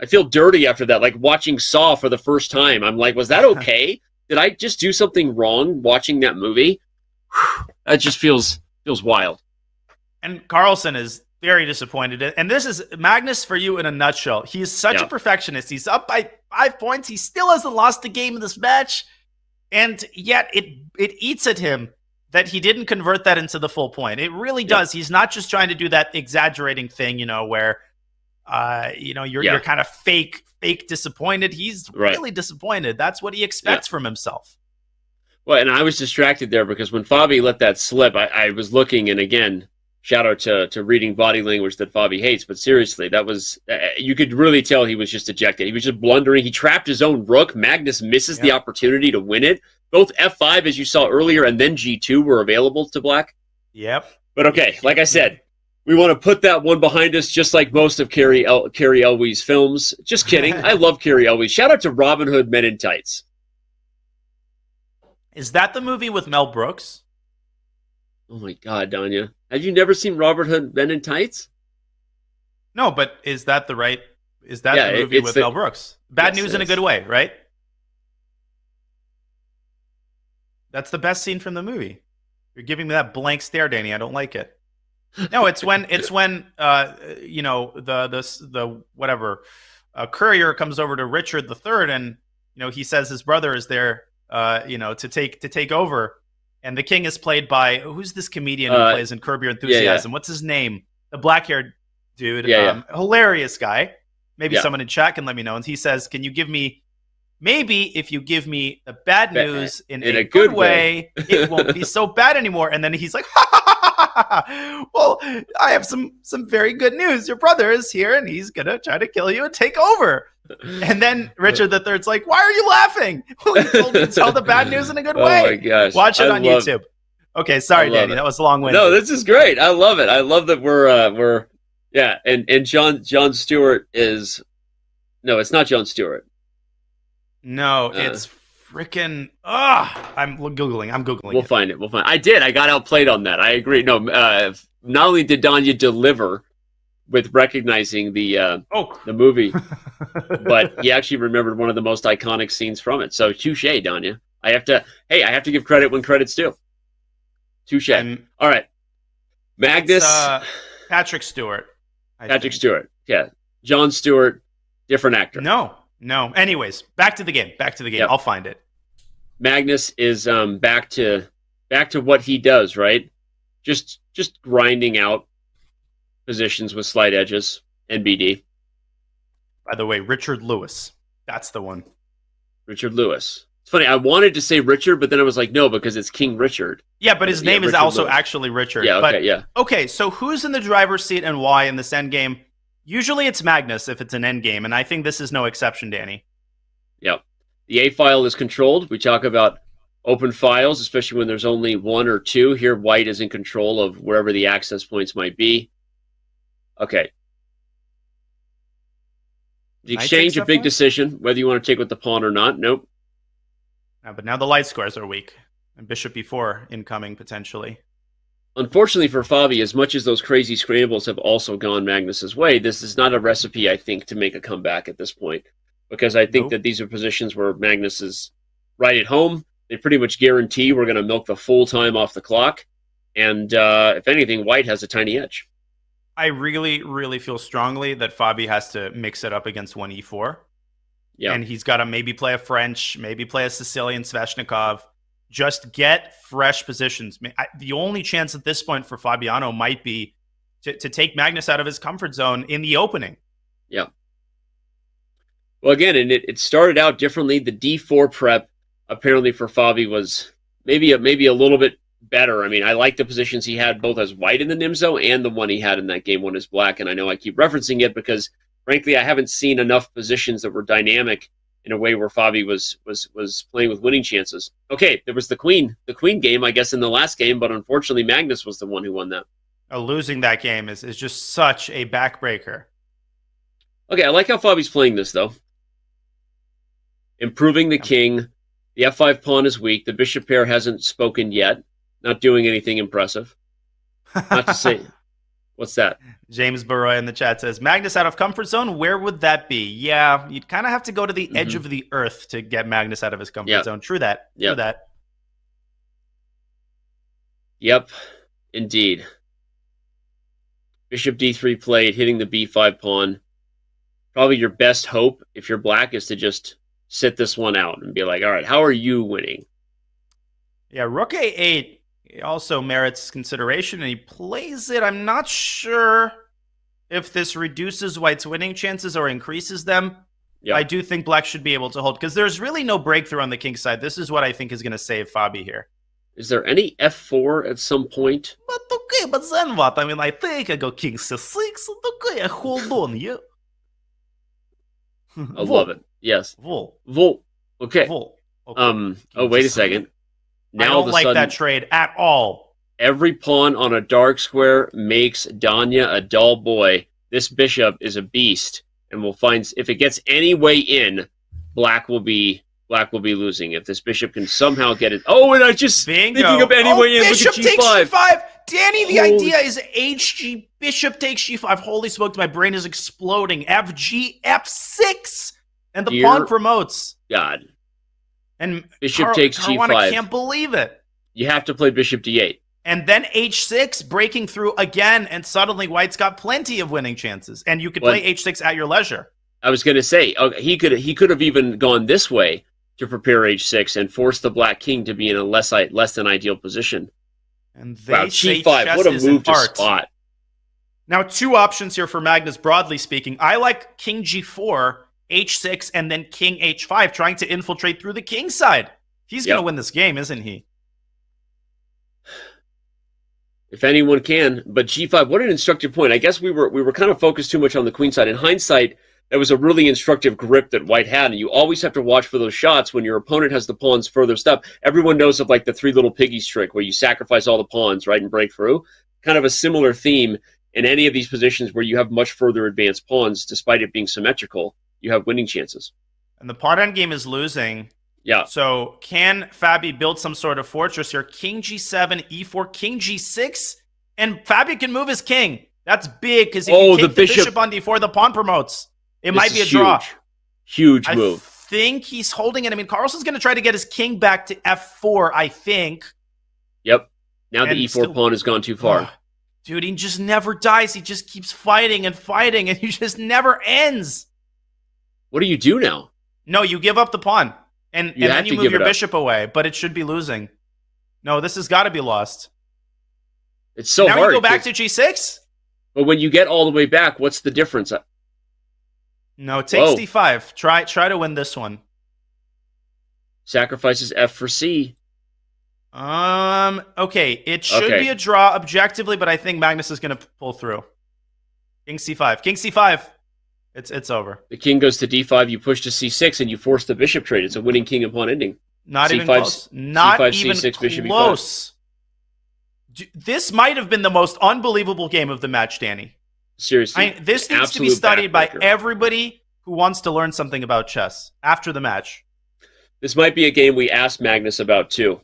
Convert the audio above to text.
I feel dirty after that, like watching Saw for the first time. I'm like, was that okay? Did I just do something wrong watching that movie? That just feels wild. And Carlsen is very disappointed. And this is Magnus for you in a nutshell. He is such a perfectionist. He's up by 5 points. He still hasn't lost a game in this match. And yet it eats at him that he didn't convert that into the full point. It really does. He's not just trying to do that exaggerating thing, where, you're kind of fake disappointed. He's really disappointed. That's what he expects from himself. Well, and I was distracted there because when Fabi let that slip, I was looking, and again, shout out to reading body language that Fabi hates, but seriously, that was, you could really tell he was just ejected. He was just blundering. He trapped his own rook. Magnus misses the opportunity to win it. Both F5, as you saw earlier, and then G2 were available to Black. Yep. But okay, like I said, we want to put that one behind us, just like most of Carrie Elwes' films. Just kidding. I love Carrie Elwes. Shout out to Robin Hood Men in Tights. Is that the movie with Mel Brooks? Oh my God, Danya. Have you never seen Robin Hood Men in Tights? No, but is that the movie with Mel Brooks? Bad News in a Good Way, right? That's the best scene from the movie. You're giving me that blank stare, Danny. I don't like it. No, it's when courier comes over to Richard III, and he says his brother is there to take over, and the king is played by, who's this comedian who plays in Curb Your Enthusiasm? What's his name? The black-haired dude. Hilarious guy. Maybe someone in chat can let me know. And he says, "Can you give me, maybe if you give me the bad news in a good way, it won't be so bad anymore." And then he's like, "Ha ha ha ha! Well, I have some very good news. Your brother is here, and he's gonna try to kill you and take over." And then Richard III's like, "Why are you laughing? Well, you told me to tell the bad news in a good way." Oh my gosh! Watch it on YouTube. Okay, sorry, Danny, that was long winded. No, this is great. I love it. I love that we're and Jon Stewart is, no, it's not Jon Stewart. No, it's freaking. I'm googling. We'll find it. I got outplayed on that. I agree. No, not only did Danya deliver with recognizing the movie, but he actually remembered one of the most iconic scenes from it. So touche, Danya. I have to give credit when credit's due. Touche. All right, Magnus. Patrick Stewart. Stewart. Yeah, Jon Stewart, different actor. No. Anyways, back to the game. Yep. I'll find it. Magnus is back to what he does, right? Just grinding out positions with slight edges and BD. By the way, Richard Lewis. That's the one. Richard Lewis. It's funny. I wanted to say Richard, but then I was like, no, because it's King Richard. Yeah, but his name is also actually Richard. Yeah, okay, Okay, so who's in the driver's seat and why in this endgame? Usually it's Magnus if it's an endgame, and I think this is no exception, Danny. Yep. The A file is controlled. We talk about open files, especially when there's only one or two. Here, white is in control of wherever the access points might be. Okay. The exchange, a big decision, whether you want to take with the pawn or not. Nope. But now the light squares are weak. And bishop b4 incoming, potentially. Unfortunately for Fabi, as much as those crazy scrambles have also gone Magnus's way, this is not a recipe, I think, to make a comeback at this point. Because I think that these are positions where Magnus is right at home. They pretty much guarantee we're going to milk the full time off the clock. And if anything, white has a tiny edge. I really, really feel strongly that Fabi has to mix it up against 1e4. Yeah. And he's got to maybe play a French, maybe play a Sicilian Sveshnikov. Just get fresh positions. The only chance at this point for Fabiano might be to take Magnus out of his comfort zone in the opening. Yeah. Well, again, and it started out differently. The d4 prep, apparently for Fabi, was maybe a little bit better. I mean, I like the positions he had both as white in the Nimzo and the one he had in that game one as black. And I know I keep referencing it because, frankly, I haven't seen enough positions that were dynamic in a way where Fabi was playing with winning chances. Okay, there was the queen game, I guess, in the last game, but unfortunately Magnus was the one who won that. Losing that game is just such a backbreaker. Okay, I like how Fabi's playing this, though. Improving the king. The f5 pawn is weak. The bishop pair hasn't spoken yet. Not doing anything impressive. Not to say... What's that? James Burroy in the chat says, Magnus out of comfort zone, where would that be? Yeah, you'd kind of have to go to the edge of the earth to get Magnus out of his comfort zone. True that. True that. Yep, indeed. Bishop d3 played, hitting the b5 pawn. Probably your best hope, if you're black, is to just sit this one out and be like, all right, how are you winning? Yeah, rook a8 also merits consideration, and he plays it. I'm not sure if this reduces white's winning chances or increases them. Yep. I do think black should be able to hold, because there's really no breakthrough on the king side. This is what I think is going to save Fabi here. Is there any f4 at some point? But okay, but then what? I mean, I think I go king c6, and okay, I hold on, yeah. I love it. Yes. Vol. Okay. Vol. Okay. Oh, wait a second. Now I don't like that trade at all. Every pawn on a dark square makes Danya a dull boy. This bishop is a beast, and we'll find if it gets any way in, black will be losing. If this bishop can somehow get it. Oh, and I just thinking of any way in. Bishop look at takes g5. Danny, the idea is hg. Bishop takes g5. Holy smokes, my brain is exploding. Fg f6, and the pawn promotes. God. And bishop takes g5. I can't believe it. You have to play bishop d8. And then h6 breaking through again, and suddenly white's got plenty of winning chances. And you could play h6 at your leisure. I was going to say, he could have even gone this way to prepare h6 and force the black king to be in a less than ideal position. And they say g5, what a move to spot. Now, two options here for Magnus, broadly speaking. I like king g4, h6, and then king h5, trying to infiltrate through the king side. He's going to win this game, isn't he? If anyone can. But g5, what an instructive point. I guess we were kind of focused too much on the queen side. In hindsight, that was a really instructive grip that white had, and you always have to watch for those shots when your opponent has the pawns furthest up. Everyone knows of like the three little piggies trick where you sacrifice all the pawns, right, and break through. Kind of a similar theme in any of these positions where you have much further advanced pawns, despite it being symmetrical, you have winning chances. And the pawn endgame is losing. Yeah. So can Fabi build some sort of fortress here? King g7, e4, king g6, and Fabi can move his king. That's big, because if you take the bishop on d4, the pawn promotes. It might be a draw. Huge move. I think he's holding it. I mean, Carlsen's going to try to get his king back to f4, I think. Yep. Now the e4 pawn has gone too far. Dude, he just never dies. He just keeps fighting, and he just never ends. What do you do now? No, you give up the pawn. And then you move your bishop away, but it should be losing. No, this has got to be lost. It's so hard. Now you go back to g6? But when you get all the way back, what's the difference? No, it takes d5. Try to win this one. Sacrifices f for c. Okay. It should be a draw objectively, but I think Magnus is going to pull through. King c5. King c5. It's over. The king goes to d5, you push to c6, and you force the bishop trade. It's a winning king and pawn ending. Not even close. Not even close. This might have been the most unbelievable game of the match, Danny. Seriously. This needs to be studied by everybody who wants to learn something about chess after the match. This might be a game we asked Magnus about, too.